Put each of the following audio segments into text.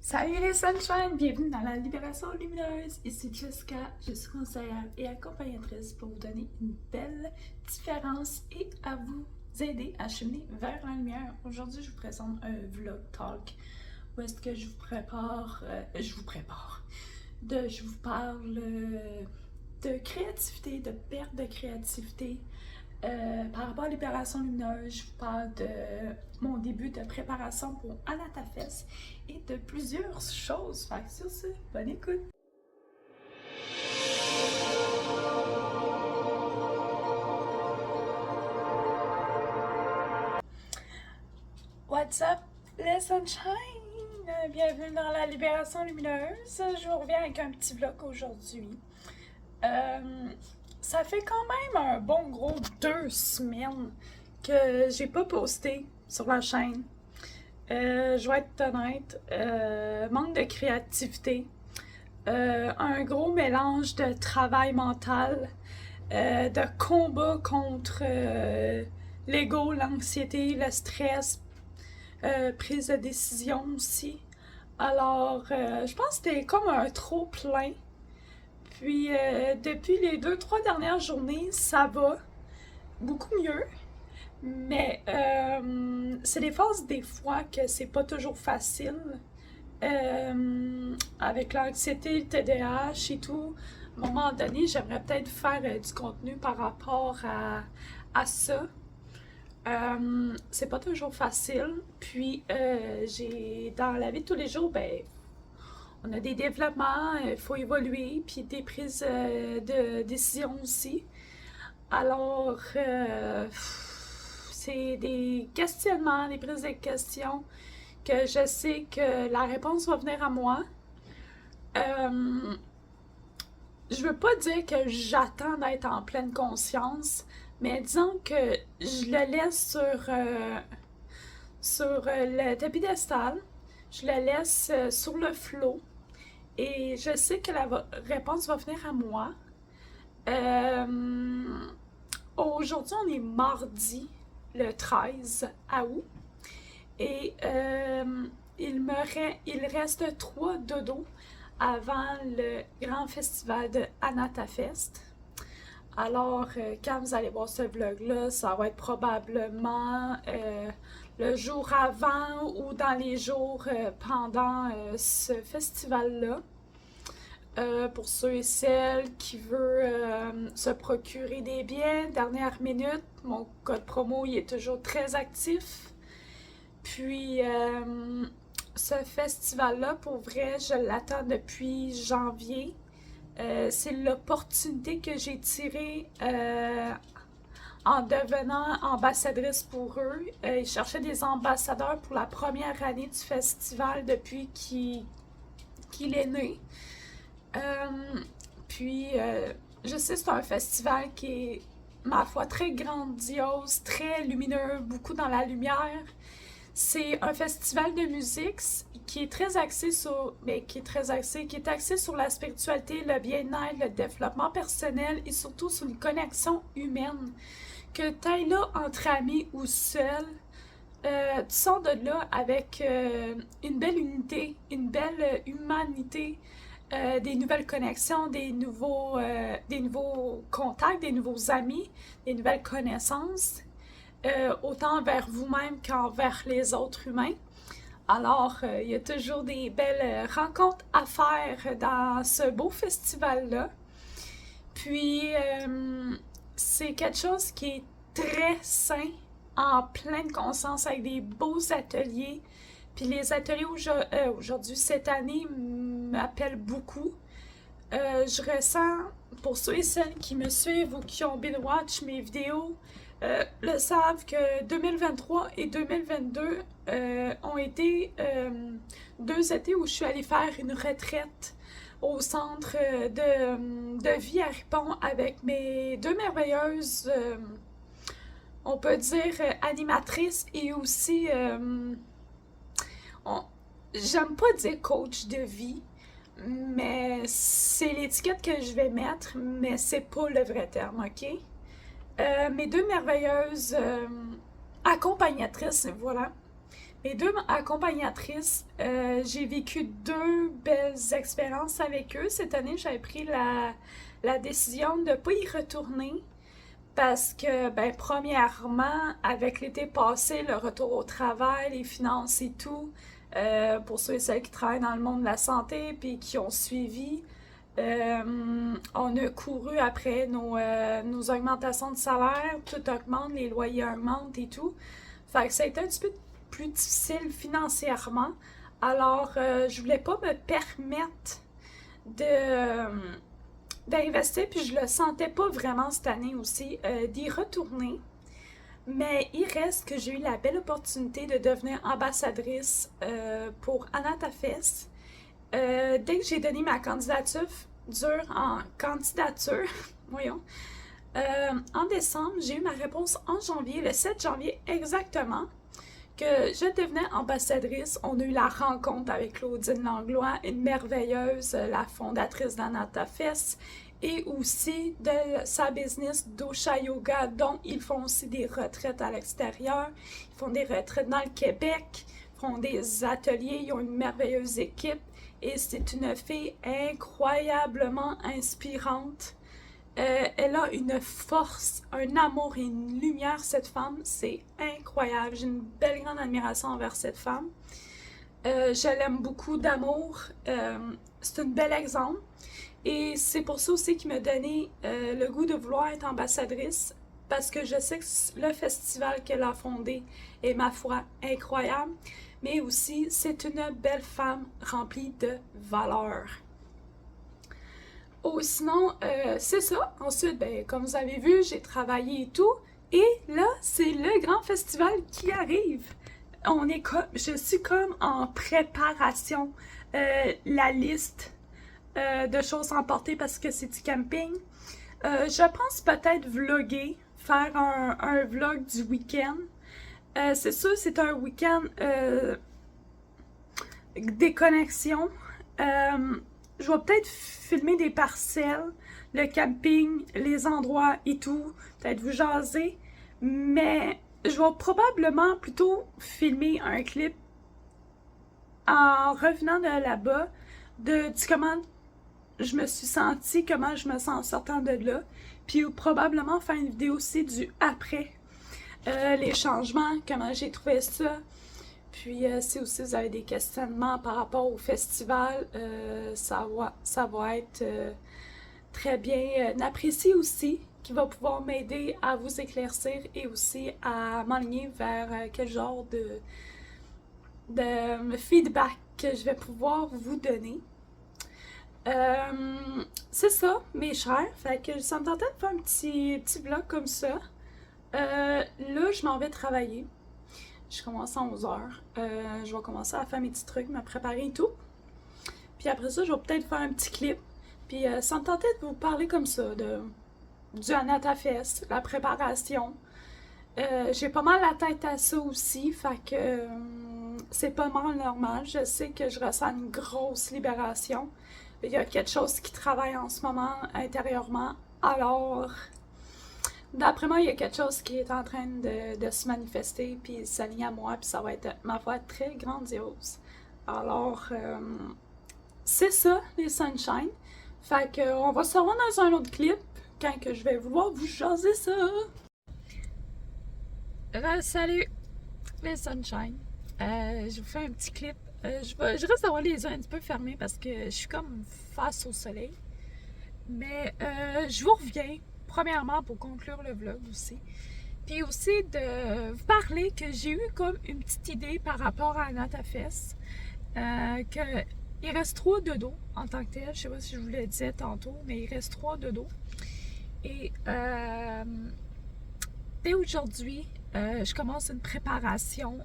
Salut les sunshine, bienvenue dans la Libération Lumineuse. Ici Jessica, je suis conseillère et accompagnatrice pour vous donner une belle différence et à vous aider à cheminer vers la lumière. Aujourd'hui, je vous présente un vlog talk où est-ce que je vous parle de créativité, de perte de créativité. Par rapport à Libération Lumineuse, je vous parle de mon début de préparation pour Anatafest et de plusieurs choses. Fait que sur ce, bonne écoute! What's up, les sunshine? Bienvenue dans la Libération Lumineuse. Je vous reviens avec un petit vlog aujourd'hui. Ça fait quand même un bon gros 2 semaines que j'ai pas posté sur la chaîne. Je vais être honnête, manque de créativité, un gros mélange de travail mental, de combat contre l'ego, l'anxiété, le stress, prise de décision aussi. Alors, je pense que c'était comme un trop plein. Puis, depuis les 2-3 dernières journées, ça va beaucoup mieux. Mais c'est des phases des fois que c'est pas toujours facile. Avec l'anxiété, le TDAH et tout, à un moment donné, j'aimerais peut-être faire du contenu par rapport à ça. C'est pas toujours facile. Puis, dans la vie de tous les jours, ben, on a des développements, il faut évoluer, puis des prises de décision aussi. Alors, c'est des questionnements, des prises de questions que je sais que la réponse va venir à moi. Je veux pas dire que j'attends d'être en pleine conscience, mais disons que je le laisse sur le piédestal, je le laisse sur le flot, et je sais que la réponse va venir à moi. Aujourd'hui, on est mardi, le 13 août, et il reste 3 dodos avant le grand festival de Anatafest. Alors, quand vous allez voir ce vlog-là, ça va être probablement le jour avant ou dans les jours pendant ce festival-là. Pour ceux et celles qui veulent se procurer des billets, dernière minute, mon code promo il est toujours très actif. Puis, ce festival-là, pour vrai, je l'attends depuis janvier. C'est l'opportunité que j'ai tirée en devenant ambassadrice pour eux. Ils cherchaient des ambassadeurs pour la première année du festival depuis qu'il est né. Puis, je sais, c'est un festival qui est, ma foi, très grandiose, très lumineux, beaucoup dans la lumière. C'est un festival de musique qui est très axé qui est axé sur la spiritualité, le bien-être, le développement personnel et surtout sur une connexion humaine. Que tu ailles là entre amis ou seul, tu sors de là avec une belle unité, une belle humanité, des nouvelles connexions, des nouveaux contacts, des nouveaux amis, des nouvelles connaissances, autant envers vous-même qu'envers les autres humains. Alors, il y a toujours des belles rencontres à faire dans ce beau festival-là. Puis, c'est quelque chose qui est très sain, en pleine conscience, avec des beaux ateliers. Puis les ateliers aujourd'hui, cette année, m'appellent beaucoup. Je ressens, pour ceux et celles qui me suivent ou qui ont binge-watch mes vidéos, le savent que 2023 et 2022 ont été 2 étés où je suis allée faire une retraite au centre de vie à Ripon avec mes 2 merveilleuses, on peut dire, animatrices et aussi, j'aime pas dire coach de vie, mais c'est l'étiquette que je vais mettre, mais c'est pas le vrai terme, ok? Mes 2 merveilleuses accompagnatrices, voilà. Mes deux accompagnatrices, j'ai vécu deux belles expériences avec eux. Cette année, j'avais pris la décision de ne pas y retourner parce que, ben, premièrement, avec l'été passé, le retour au travail, les finances et tout, pour ceux et celles qui travaillent dans le monde de la santé puis qui ont suivi, on a couru après nos augmentations de salaire, tout augmente, les loyers augmentent et tout. Fait que ça a été un petit peu plus difficile financièrement. Alors, je voulais pas me permettre de d'investir, puis je le sentais pas vraiment cette année aussi, d'y retourner. Mais il reste que j'ai eu la belle opportunité de devenir ambassadrice pour Anatafest. Dès que j'ai donné ma candidature en candidature, voyons, en décembre, j'ai eu ma réponse en janvier, le 7 janvier exactement, que je devenais ambassadrice. On a eu la rencontre avec Claudine Langlois, une merveilleuse, la fondatrice d'Anatafest, et aussi de sa business Dosha Yoga, dont ils font aussi des retraites à l'extérieur. Ils font des retraites dans le Québec, font des ateliers, ils ont une merveilleuse équipe, et c'est une fille incroyablement inspirante. Elle a une force, un amour et une lumière, cette femme. C'est incroyable. J'ai une belle grande admiration envers cette femme. Je l'aime beaucoup d'amour. C'est un bel exemple. Et c'est pour ça aussi qu'il m'a donné le goût de vouloir être ambassadrice, parce que je sais que le festival qu'elle a fondé est, ma foi, incroyable. Mais aussi, c'est une belle femme remplie de valeurs. Oh, sinon, c'est ça. Ensuite, ben, comme vous avez vu, j'ai travaillé et tout. Et là, c'est le grand festival qui arrive. Je suis comme en préparation. La liste de choses à emporter parce que c'est du camping. Je pense peut-être vlogger, faire un vlog du week-end. C'est sûr, c'est un week-end déconnexion. Je vais peut-être filmer des parcelles, le camping, les endroits et tout, peut-être vous jaser, mais je vais probablement plutôt filmer un clip en revenant de là-bas, de comment je me suis sentie, comment je me sens en sortant de là, puis probablement faire une vidéo aussi du après, les changements, comment j'ai trouvé ça. Puis si aussi vous avez des questionnements par rapport au festival, ça va être très bien apprécié aussi, qui va pouvoir m'aider à vous éclaircir et aussi à m'aligner vers quel genre de feedback que je vais pouvoir vous donner. C'est ça, mes chers. Fait que ça me tentait de faire un petit vlog comme ça. Là, je m'en vais travailler. Je commence à 11h. Je vais commencer à faire mes petits trucs, me préparer et tout. Puis après ça, je vais peut-être faire un petit clip. Puis ça me tentait de vous parler comme ça, du Anatafest, la préparation. J'ai pas mal la tête à ça aussi, fait que c'est pas mal normal. Je sais que je ressens une grosse libération. Il y a quelque chose qui travaille en ce moment intérieurement. Alors, d'après moi, il y a quelque chose qui est en train de se manifester, puis s'aligner à moi, puis ça va être, ma foi, très grandiose. Alors, c'est ça, les Sunshine. Fait que, on va se revoir dans un autre clip, quand que je vais vouloir vous jaser ça. Salut, les Sunshine. Je vous fais un petit clip. Je reste d'avoir les yeux un petit peu fermés parce que je suis comme face au soleil. Mais je vous reviens, premièrement, pour conclure le vlog aussi. Puis aussi de vous parler que j'ai eu comme une petite idée par rapport à Anatafest. Il reste 3 dodos en tant que tel. Je sais pas si je vous le disais tantôt, mais il reste 3 dodos. Et dès aujourd'hui, je commence une préparation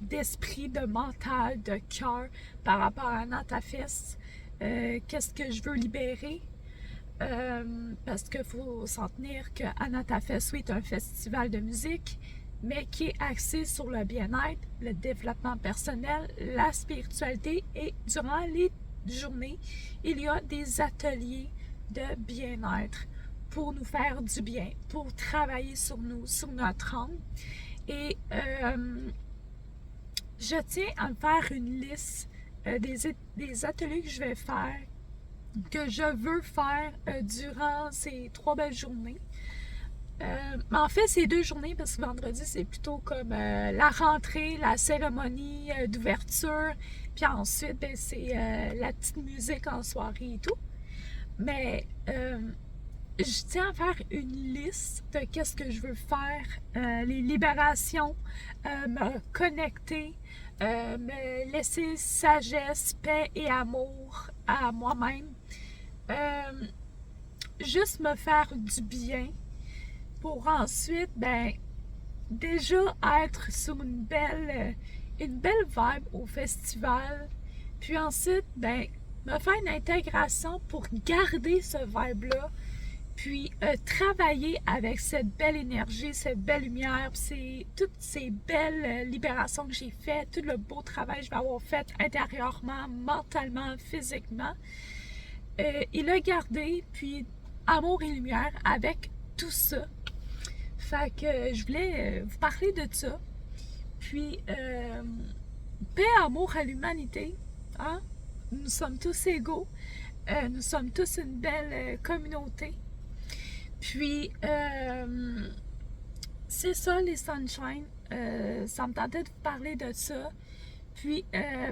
d'esprit, de mental, de cœur par rapport à Anatafest. Qu'est-ce que je veux libérer? Parce qu'il faut s'en tenir que Anatafest, oui, est un festival de musique, mais qui est axé sur le bien-être, le développement personnel, la spiritualité, et durant les journées, il y a des ateliers de bien-être pour nous faire du bien, pour travailler sur nous, sur notre âme. Et je tiens à me faire une liste des ateliers que je vais faire, que je veux faire durant ces 3 belles journées. Mais en fait, c'est 2 journées parce que vendredi, c'est plutôt comme la rentrée, la cérémonie d'ouverture. Puis ensuite, ben, c'est la petite musique en soirée et tout. Mais je tiens à faire une liste de qu'est-ce que je veux faire, les libérations, me connecter, me laisser sagesse, paix et amour à moi-même. Euh, Juste me faire du bien pour ensuite, ben, déjà être sur une belle vibe au festival. Puis ensuite, ben, me faire une intégration pour garder ce vibe-là. Puis travailler avec cette belle énergie, cette belle lumière, c'est toutes ces belles libérations que j'ai faites, tout le beau travail que je vais avoir fait intérieurement, mentalement, physiquement. Et le garder, puis amour et lumière avec tout ça. Fait que je voulais vous parler de ça. Puis, paix, amour à l'humanité. Hein? Nous sommes tous égaux. Nous sommes tous une belle communauté. Puis, c'est ça, les sunshine. Ça me tentait de vous parler de ça. Puis,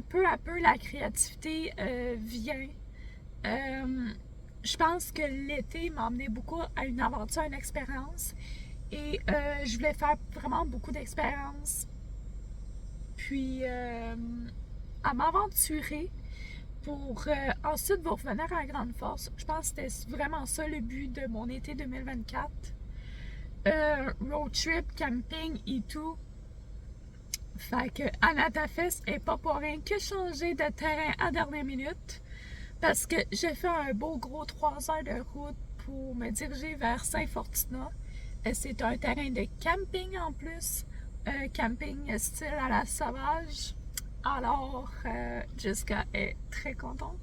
peu à peu, la créativité vient. Je pense que l'été m'a emmené beaucoup à une aventure, à une expérience. Et je voulais faire vraiment beaucoup d'expériences. Puis, à m'aventurer pour ensuite vous revenir à grande force. Je pense que c'était vraiment ça le but de mon été 2024. Road trip, camping et tout. Fait que AnataFest est pas pour rien que changer de terrain à dernière minute. Parce que j'ai fait un beau gros 3 heures de route pour me diriger vers Saint-Fortuna. C'est un terrain de camping en plus. Camping style à la sauvage. Alors, Jessica est très contente.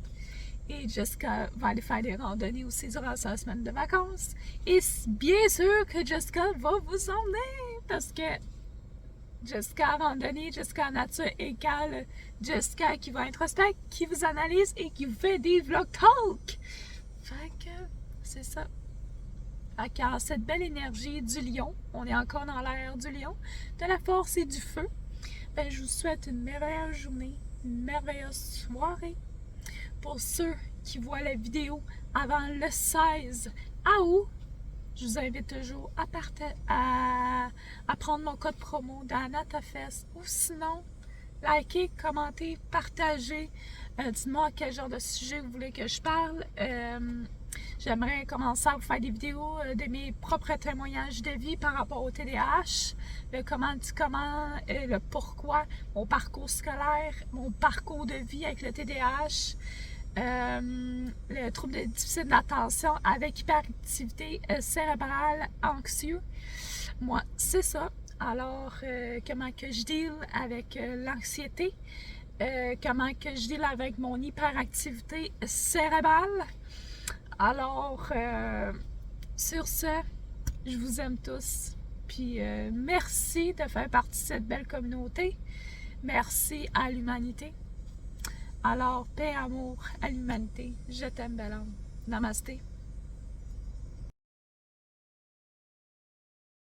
Et Jessica va aller faire des randonnées aussi durant sa semaine de vacances. Et bien sûr que Jessica va vous emmener parce que Jessica randonnée, Jessica nature égale Jessica qui vous introspecte, qui vous analyse et qui vous fait des vlog talk. Fait que c'est ça. Fait qu'à cette belle énergie du lion, on est encore dans l'ère du lion, de la force et du feu, ben, je vous souhaite une merveilleuse journée, une merveilleuse soirée. Pour ceux qui voient la vidéo avant le 16 août, je vous invite toujours à prendre mon code promo d'AnataFest ou sinon, likez, commentez, partagez. Dites-moi quel genre de sujet vous voulez que je parle. J'aimerais commencer à vous faire des vidéos de mes propres témoignages de vie par rapport au TDAH, le le pourquoi, mon parcours scolaire, mon parcours de vie avec le TDAH, le trouble de déficit d'attention avec hyperactivité cérébrale anxieux. Moi, c'est ça. Alors, comment que je deal avec l'anxiété, comment que je deal avec mon hyperactivité cérébrale. Alors, sur ce, je vous aime tous. Puis, merci de faire partie de cette belle communauté. Merci à l'humanité. Alors, paix, amour à l'humanité. Je t'aime, belle âme. Namasté.